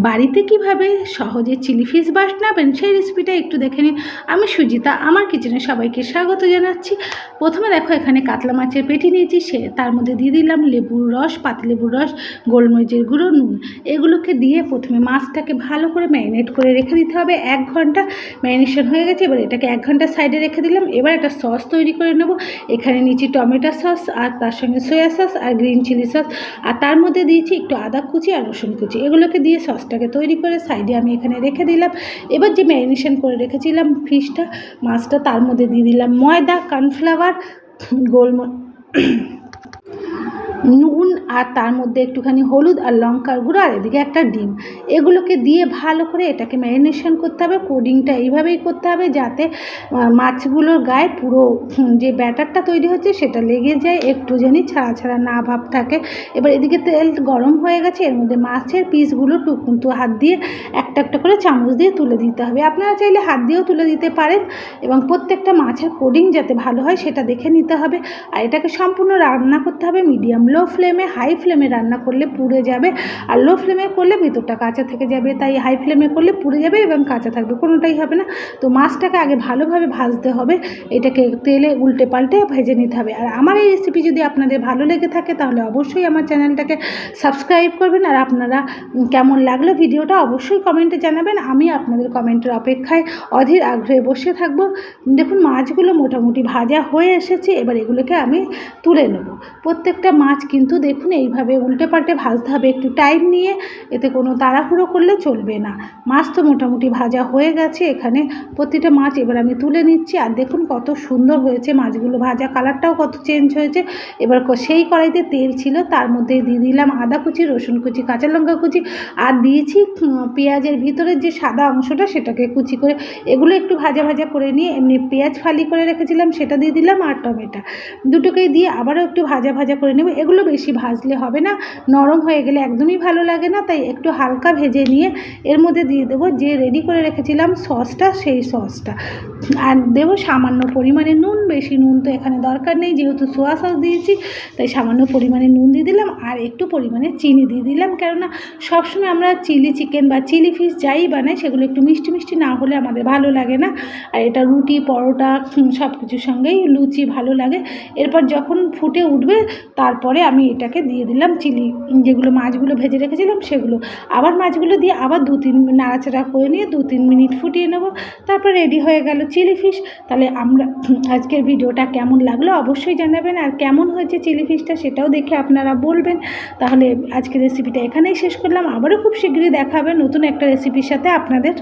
বাড়িতে কিভাবে সহজে চিলি ফিশ বানাবেন সেই রেসিপিটা একটু দেখে নিন। আমি সুজিতা, আমার কিচেনে সবাইকে স্বাগত জানাচ্ছি। প্রথমে দেখো এখানে কাতলা মাছের পেটি নিয়েছি, তার মধ্যে দিয়ে দিলাম লেবুর রস, পাতিলেবুর রস, গোলমরিচের গুঁড়ো, নুন। এগুলোকে দিয়ে প্রথমে মাছটাকে ভালো করে ম্যারিনেট করে রেখে দিতে হবে। 1 ঘন্টা ম্যারিনেশন হয়ে গেছে, এবার এটাকে 1 ঘন্টা সাইডে রেখে দিলাম। এবার একটা সস তৈরি করে নেব। এখানে নিয়েছি টমেটো সস, আর তার সঙ্গে সয়া সস আর গ্রিন চিলি সস, আর তার মধ্যে দিয়েছি একটু আদা কুচি আর রসুন কুচি। এগুলোকে দিয়ে সসটাকে তৈরি করে সাইডে আমি এখানে রেখে দিলাম। এবার যে ম্যারিনেশন করে রেখেছিলাম ফিশটা, মাছটা, তার মধ্যে দিয়ে দিলাম ময়দা, কর্নফ্লাওয়ার, নুন, আর তার মধ্যে একটুখানি হলুদ আর লঙ্কার গুঁড়ো, আর এদিকে একটা ডিম। এগুলোকে দিয়ে ভালো করে এটাকে ম্যারিনেশন করতে হবে। কোডিংটা এইভাবেই করতে হবে যাতে মাছগুলোর গায়ে পুরো যে ব্যাটারটা তৈরি হচ্ছে সেটা লেগে যায়, একটু জানি ছাড়া ছাড়া না ভাব থাকে। এবার এদিকে তেল গরম হয়ে গেছে, এর মধ্যে মাছের পিসগুলো টুকটুক হাত দিয়ে একটা একটা করে চামচ দিয়ে তুলে দিতে হবে। আপনারা চাইলে হাত দিয়েও তুলে দিতে পারেন, এবং প্রত্যেকটা মাছের কোডিং যাতে ভালো হয় সেটা দেখে নিতে হবে। আর এটাকে সম্পূর্ণ রান্না করতে হবে মিডিয়াম লো ফ্লেমে। হাই ফ্লেমে রান্না করলে পুড়ে যাবে, আর লো ফ্লেমে করলে ভিতরটা কাঁচা থেকে যাবে। তাই হাই ফ্লেমে করলে পুড়ে যাবে এবং কাঁচা থাকবে, কোনোটাই হবে না। তো মাছটাকে আগে ভালোভাবে ভাজতে হবে, এটাকে তেলে উল্টে পাল্টে ভেজে নিতে হবে। আর আমার এই রেসিপি যদি আপনাদের ভালো লেগে থাকে তাহলে অবশ্যই আমার চ্যানেলটাকে সাবস্ক্রাইব করবেন। আর আপনারা কেমন লাগলো ভিডিওটা অবশ্যই কমেন্টে জানাবেন। আমি আপনাদের কমেন্টের অপেক্ষায় অধীর আগ্রহে বসে থাকবো। দেখুন মাছগুলো মোটামুটি ভাজা হয়ে এসেছে, এবার এগুলোকে আমি তুলে নেব। প্রত্যেকটা মাছ কিন্তু দেখুন এইভাবে উল্টে পাল্টে ভাজতে হবে, একটু টাইম নিয়ে, এতে কোনো তাড়াহুড়ো করলে চলবে না। মাছ তো মোটামুটি ভাজা হয়ে গেছে, এখানে প্রতিটা মাছ এবার আমি তুলে নিচ্ছি। আর দেখুন কত সুন্দর হয়েছে মাছগুলো, ভাজা কালারটাও কত চেঞ্জ হয়েছে। এবার সেই কড়াইতে তেল ছিল, তার মধ্যে দিয়ে দিলাম আদা কুচি, রসুন কুচি, কাঁচা লঙ্কা কুচি, আর দিয়েছি পেঁয়াজের ভিতরের যে সাদা অংশটা সেটাকে কুচি করে। এগুলো একটু ভাজা ভাজা করে নিয়ে এমনি পেঁয়াজ ফালি করে রেখেছিলাম সেটা দিয়ে দিলাম, আর টমেটো দুটোকেই দিয়ে আবারও একটু ভাজা ভাজা করে নেব। এগুলো বেশি ভাজলে হবে না, নরম হয়ে গেলে একদমই ভালো লাগে না, তাই একটু হালকা ভেজে নিয়ে এর মধ্যে দিয়ে দেবো যে রেডি করে রেখেছিলাম সসটা, সেই সসটা। আর দেবো সামান্য পরিমাণে নুন, বেশি নুন তো এখানে দরকার নেই, যেহেতু সোয়া সস দিয়েছি তাই সামান্য পরিমাণে নুন দিয়ে দিলাম, আর একটু পরিমাণে চিনি দিয়ে দিলাম। কেননা সবসময় আমরা চিলি চিকেন বা চিলি ফিশ যাই বানাই সেগুলো একটু মিষ্টি মিষ্টি না হলে আমাদের ভালো লাগে না। আর এটা রুটি, পরোটা সব কিছুর সঙ্গেই, লুচি ভালো লাগে। এরপর যখন ফুটে উঠবে তারপরে আমি এটাকে দিয়ে দিলাম চিলি, যেগুলো মাছগুলো ভেজে রেখেছিলাম সেগুলো। আবার মাছগুলো দিয়ে আবার 2-3 মিনিট নাড়াচাড়া করে নিয়ে 2-3 মিনিট ফুটিয়ে নেব, তারপর রেডি হয়ে গেল চিলি ফিশ। তাহলে আমরা আজকের ভিডিওটা কেমন লাগলো অবশ্যই জানাবেন, আর কেমন হয়েছে চিলি ফিশটা সেটাও দেখে আপনারা বলবেন। তাহলে আজকের রেসিপিটা এখানেই শেষ করলাম, আবারও খুব শীঘ্রই দেখা হবে নতুন একটা রেসিপির সাথে আপনাদের।